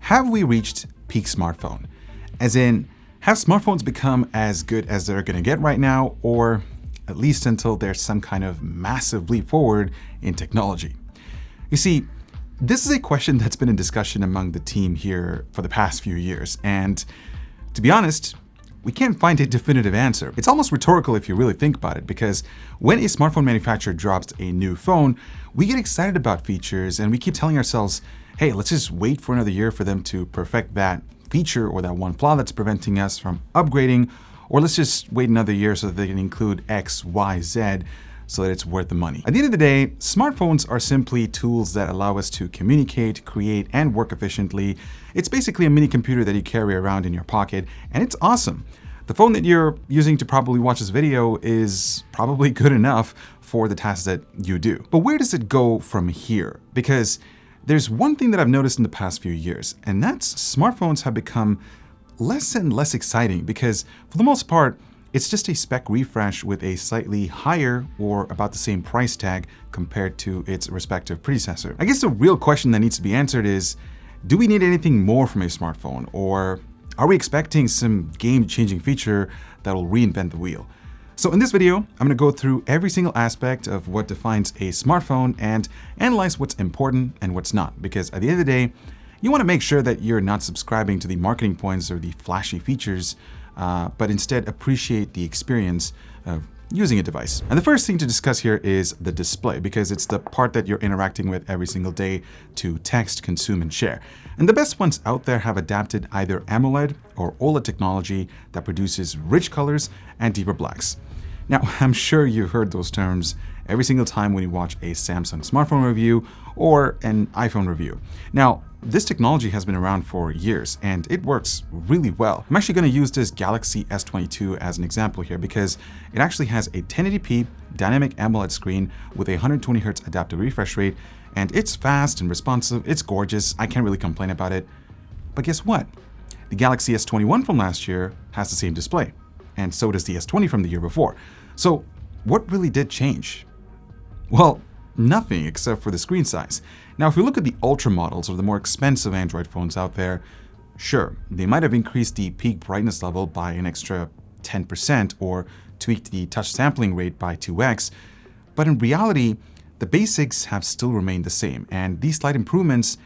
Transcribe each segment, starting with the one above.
have we reached peak smartphone? As in, have smartphones become as good as they're going to get right now, or at least until there's some kind of massive leap forward in technology? You see, this is a question that's been in discussion among the team here for the past few years, and to be honest, we can't find a definitive answer. It's almost rhetorical if you really think about it, because when a smartphone manufacturer drops a new phone, we get excited about features and we keep telling ourselves, hey, let's just wait for another year for them to perfect that feature or that one flaw that's preventing us from upgrading, or let's just wait another year so that they can include X, Y, Z so that it's worth the money. At the end of the day, smartphones are simply tools that allow us to communicate, create, and work efficiently. It's basically a mini computer that you carry around in your pocket, and it's awesome. The phone that you're using to probably watch this video is probably good enough for the tasks that you do. But where does it go from here? Because there's one thing that I've noticed in the past few years, and that's smartphones have become less and less exciting because, for the most part, it's just a spec refresh with a slightly higher or about the same price tag compared to its respective predecessor. I guess the real question that needs to be answered is, do we need anything more from a smartphone, or are we expecting some game-changing feature that will reinvent the wheel? So in this video, I'm going to go through every single aspect of what defines a smartphone and analyze what's important and what's not, because at the end of the day, you want to make sure that you're not subscribing to the marketing points or the flashy features, but instead appreciate the experience of using a device. And the first thing to discuss here is the display, because it's the part that you're interacting with every single day to text, consume, and share. And the best ones out there have adapted either AMOLED or OLED technology that produces rich colors and deeper blacks. Now, I'm sure you've heard those terms every single time when you watch a Samsung smartphone review or an iPhone review. Now, this technology has been around for years and it works really well. I'm actually going to use this Galaxy S22 as an example here because it actually has a 1080p dynamic AMOLED screen with a 120Hz adaptive refresh rate, and it's fast and responsive, it's gorgeous, I can't really complain about it. But guess what? The Galaxy S21 from last year has the same display, and so does the S20 from the year before. So what really did change? Well, nothing except for the screen size. Now, if we look at the Ultra models or the more expensive Android phones out there, sure, they might have increased the peak brightness level by an extra 10% or tweaked the touch sampling rate by 2x, but in reality, the basics have still remained the same, and these slight improvements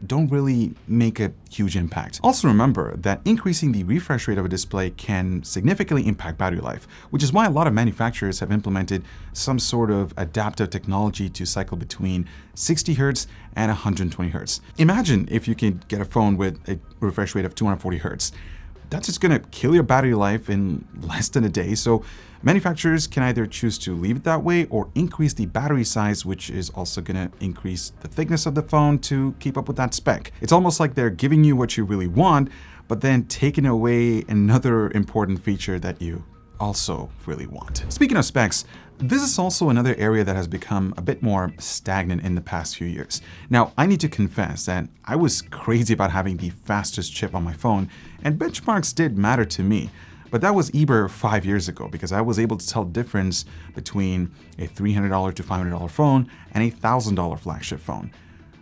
don't really make a huge impact. Also remember that increasing the refresh rate of a display can significantly impact battery life, which is why a lot of manufacturers have implemented some sort of adaptive technology to cycle between 60 Hz and 120 Hz. Imagine if you can get a phone with a refresh rate of 240 Hz. That's just going to kill your battery life in less than a day. So manufacturers can either choose to leave it that way or increase the battery size, which is also going to increase the thickness of the phone to keep up with that spec. It's almost like they're giving you what you really want, but then taking away another important feature that you also really want. Speaking of specs, this is also another area that has become a bit more stagnant in the past few years. Now, I need to confess that I was crazy about having the fastest chip on my phone, and benchmarks did matter to me. But that was either 5 years ago, because I was able to tell the difference between a $300 to $500 phone and a $1,000 flagship phone.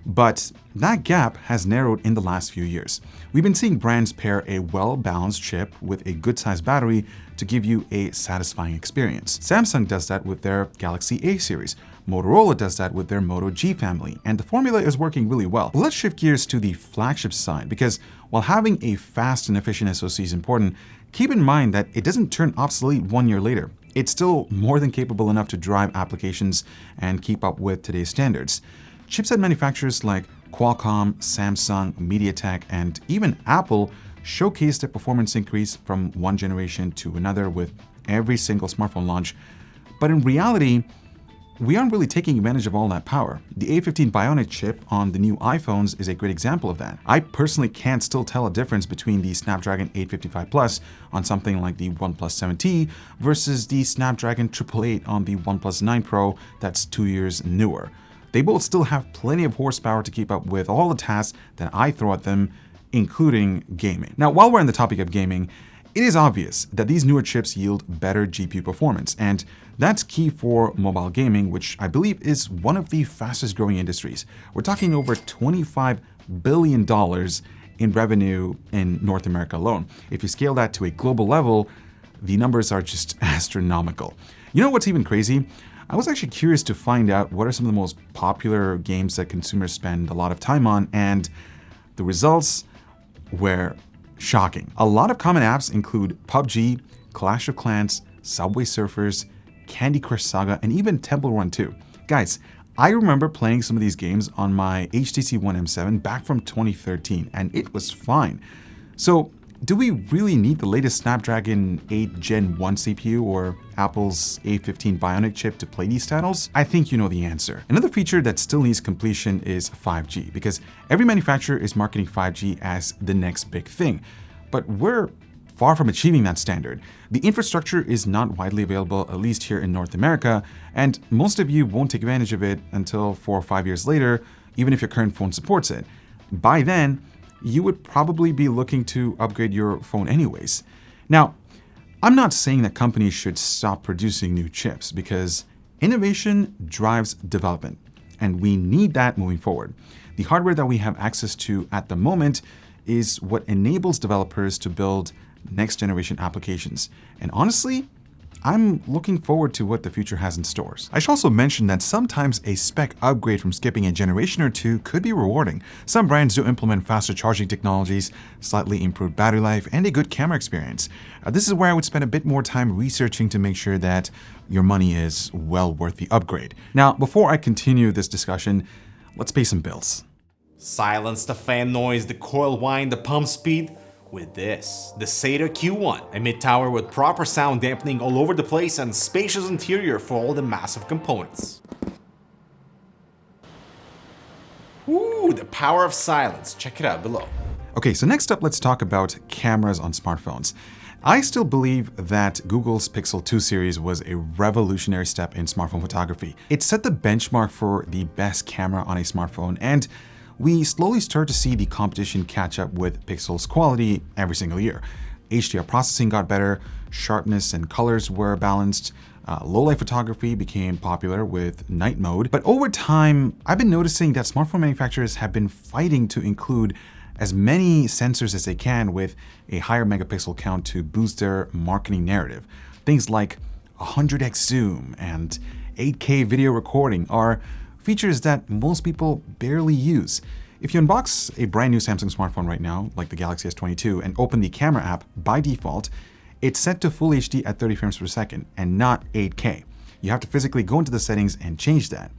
But that gap has narrowed in the last few years. We've been seeing brands pair a well-balanced chip with a good-sized battery to give you a satisfying experience. Samsung does that with their Galaxy A series. Motorola does that with their Moto G family, and the formula is working really well. Let's shift gears to the flagship side, because while having a fast and efficient SoC is important, keep in mind that it doesn't turn obsolete 1 year later. It's still more than capable enough to drive applications and keep up with today's standards. Chipset manufacturers like Qualcomm, Samsung, MediaTek, and even Apple showcased a performance increase from one generation to another with every single smartphone launch. But in reality, we aren't really taking advantage of all that power. The A15 Bionic chip on the new iPhones is a great example of that. I personally can't still tell a difference between the Snapdragon 855 Plus on something like the OnePlus 7T versus the Snapdragon 888 on the OnePlus 9 Pro that's 2 years newer. They both still have plenty of horsepower to keep up with all the tasks that I throw at them, including gaming. Now, while we're on the topic of gaming, it is obvious that these newer chips yield better GPU performance, and that's key for mobile gaming, which I believe is one of the fastest growing industries. We're talking over $25 billion in revenue in North America alone. If you scale that to a global level, the numbers are just astronomical. You know what's even crazy? I was actually curious to find out what are some of the most popular games that consumers spend a lot of time on, and the results were shocking. A lot of common apps include PUBG, Clash of Clans, Subway Surfers, Candy Crush Saga, and even Temple Run 2. Guys, I remember playing some of these games on my HTC One M7 back from 2013, and it was fine. So, do we really need the latest Snapdragon 8 Gen 1 CPU or Apple's A15 Bionic chip to play these titles? I think you know the answer. Another feature that still needs completion is 5G, because every manufacturer is marketing 5G as the next big thing. But we're far from achieving that standard. The infrastructure is not widely available, at least here in North America, and most of you won't take advantage of it until 4 or 5 years later, even if your current phone supports it. By then, you would probably be looking to upgrade your phone anyways. Now, I'm not saying that companies should stop producing new chips, because innovation drives development, and we need that moving forward. The hardware that we have access to at the moment is what enables developers to build next generation applications. And honestly, I'm looking forward to what the future has in stores. I should also mention that sometimes a spec upgrade from skipping a generation or two could be rewarding. Some brands do implement faster charging technologies, slightly improved battery life, and a good camera experience. This is where I would spend a bit more time researching to make sure that your money is well worth the upgrade. Now, before I continue this discussion, let's pay some bills. Silence the fan noise, the coil whine, the pump speed with this, the SATA Q1, a mid-tower with proper sound dampening all over the place and spacious interior for all the massive components. Ooh, the power of silence. Check it out below. Okay, so next up, let's talk about cameras on smartphones. I still believe that Google's Pixel 2 series was a revolutionary step in smartphone photography. It set the benchmark for the best camera on a smartphone, and we slowly start to see the competition catch up with Pixel's quality every single year. HDR processing got better, sharpness and colors were balanced, low-light photography became popular with night mode. But over time, I've been noticing that smartphone manufacturers have been fighting to include as many sensors as they can with a higher megapixel count to boost their marketing narrative. Things like 100x zoom and 8K video recording are features that most people barely use. If you unbox a brand new Samsung smartphone right now, like the Galaxy S22, and open the camera app, by default, it's set to Full HD at 30 frames per second and not 8K. You have to physically go into the settings and change that.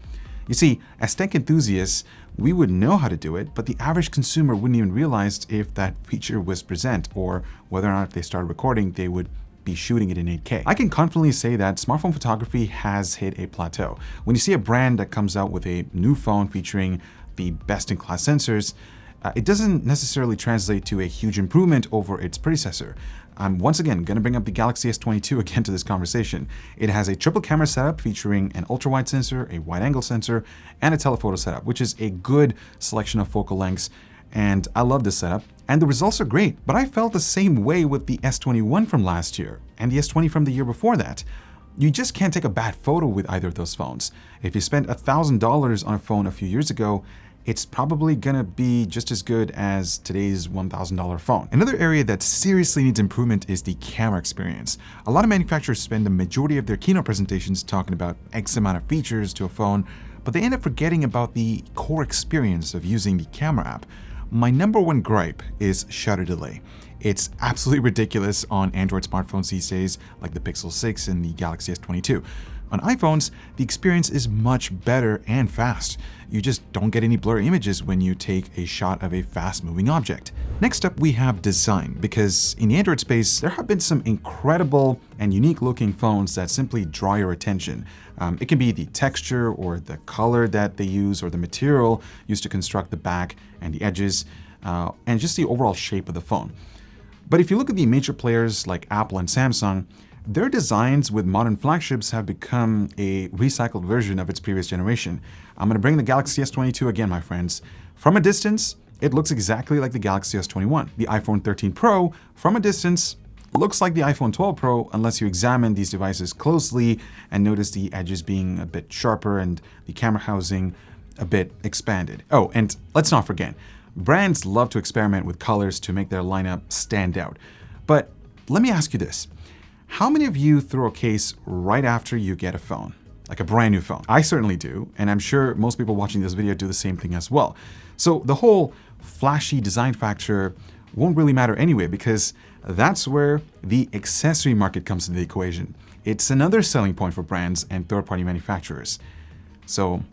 You see, as tech enthusiasts, we would know how to do it, but the average consumer wouldn't even realize if that feature was present, or whether or not if they started recording, they would be shooting it in 8K. I can confidently say that smartphone photography has hit a plateau. When you see a brand that comes out with a new phone featuring the best-in-class sensors, it doesn't necessarily translate to a huge improvement over its predecessor. I'm once again going to bring up the Galaxy S22 again to this conversation. It has a triple camera setup featuring an ultra-wide sensor, a wide-angle sensor, and a telephoto setup, which is a good selection of focal lengths. And I love this setup, and the results are great. But I felt the same way with the S21 from last year and the S20 from the year before that. You just can't take a bad photo with either of those phones. If you spent $1,000 on a phone a few years ago, it's probably gonna be just as good as today's $1,000 phone. Another area that seriously needs improvement is the camera experience. A lot of manufacturers spend the majority of their keynote presentations talking about X amount of features to a phone, but they end up forgetting about the core experience of using the camera app. My number one gripe is shutter delay. It's absolutely ridiculous on Android smartphones these days, like the Pixel 6 and the Galaxy S22. On iPhones, the experience is much better and fast. You just don't get any blurry images when you take a shot of a fast-moving object. Next up, we have design, because in the Android space, there have been some incredible and unique-looking phones that simply draw your attention. It can be the texture or the color that they use or the material used to construct the back and the edges, and just the overall shape of the phone. But if you look at the major players like Apple and Samsung, their designs with modern flagships have become a recycled version of its previous generation. I'm going to bring the Galaxy S22 again, my friends. From a distance, it looks exactly like the Galaxy S21. The iPhone 13 Pro, from a distance, looks like the iPhone 12 Pro unless you examine these devices closely and notice the edges being a bit sharper and the camera housing a bit expanded. Oh, and let's not forget, Brands love to experiment with colors to make their lineup stand out. But let me ask you this. How many of you throw a case right after you get a phone? Like a brand new phone? I certainly do, and I'm sure most people watching this video do the same thing as well. So the whole flashy design factor won't really matter anyway, because that's where the accessory market comes into the equation. It's another selling point for brands and third-party manufacturers. So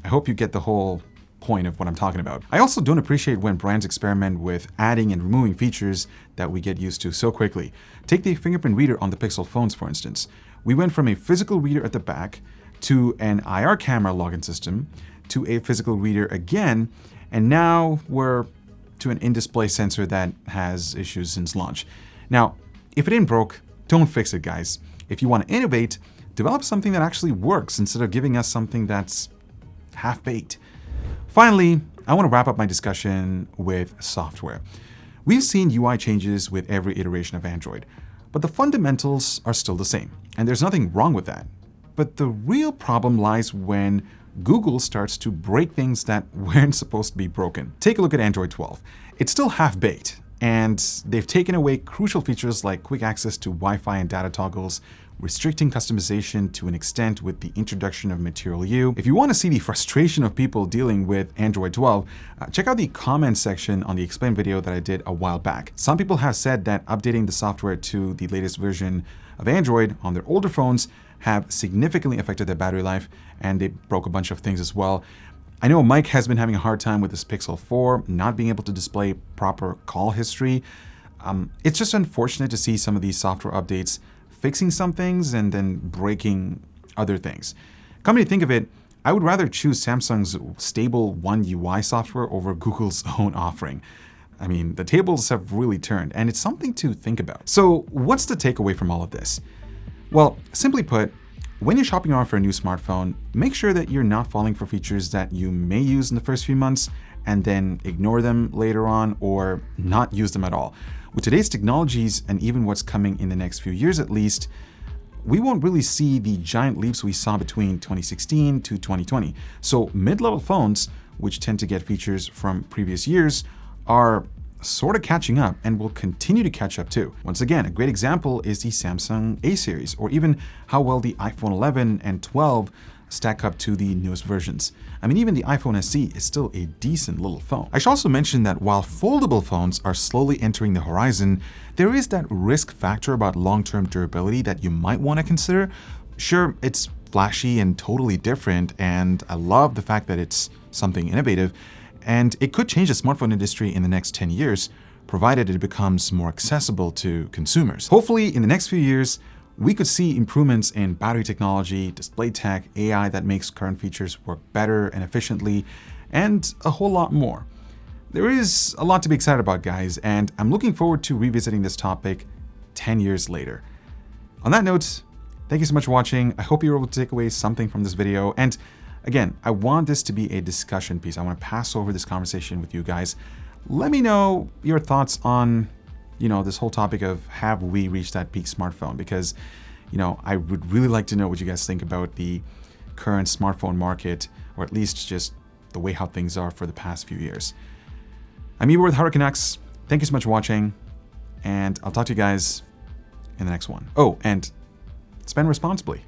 I hope you get the whole point of what I'm talking about. I also don't appreciate when brands experiment with adding and removing features that we get used to so quickly. Take the fingerprint reader on the Pixel phones, for instance. We went from a physical reader at the back to an IR camera login system to a physical reader again, and now we're to an in-display sensor that has issues since launch. Now, if it ain't broke, don't fix it, guys. If you want to innovate, develop something that actually works instead of giving us something that's half-baked. Finally, I want to wrap up my discussion with software. We've seen UI changes with every iteration of Android, but the fundamentals are still the same, and there's nothing wrong with that. But the real problem lies when Google starts to break things that weren't supposed to be broken. Take a look at Android 12. It's still half-baked, and they've taken away crucial features like quick access to Wi-Fi and data toggles, restricting customization to an extent with the introduction of Material You. If you want to see the frustration of people dealing with Android 12, check out the comments section on the Explain video that I did a while back. Some people have said that updating the software to the latest version of Android on their older phones have significantly affected their battery life, and they broke a bunch of things as well. I know Mike has been having a hard time with his Pixel 4, not being able to display proper call history. It's just unfortunate to see some of these software updates fixing some things and then breaking other things. Come to think of it, I would rather choose Samsung's stable One UI software over Google's own offering. I mean, the tables have really turned, and it's something to think about. So what's the takeaway from all of this? Well, simply put, when you're shopping around for a new smartphone, make sure that you're not falling for features that you may use in the first few months and then ignore them later on or not use them at all. With today's technologies and even what's coming in the next few years at least, we won't really see the giant leaps we saw between 2016 to 2020. So mid-level phones, which tend to get features from previous years, are sort of catching up and will continue to catch up too. Once again, a great example is the Samsung A series, or even how well the iPhone 11 and 12 stack up to the newest versions. I mean, even the iPhone SE is still a decent little phone. I should also mention that while foldable phones are slowly entering the horizon, there is that risk factor about long-term durability that you might want to consider. Sure, it's flashy and totally different, and I love the fact that it's something innovative, and it could change the smartphone industry in the next 10 years, provided it becomes more accessible to consumers. Hopefully, in the next few years, we could see improvements in battery technology, display tech, AI that makes current features work better and efficiently, and a whole lot more. There is a lot to be excited about, guys, and I'm looking forward to revisiting this topic 10 years later. On that note, thank you so much for watching. I hope you were able to take away something from this video. And again, I want this to be a discussion piece. I want to pass over this conversation with you guys. Let me know your thoughts on this whole topic of have we reached that peak smartphone? Because, I would really like to know what you guys think about the current smartphone market, or at least just the way how things are for the past few years. I'm Igor with Canucks. Thank you so much for watching, and I'll talk to you guys in the next one. Oh, and spend responsibly.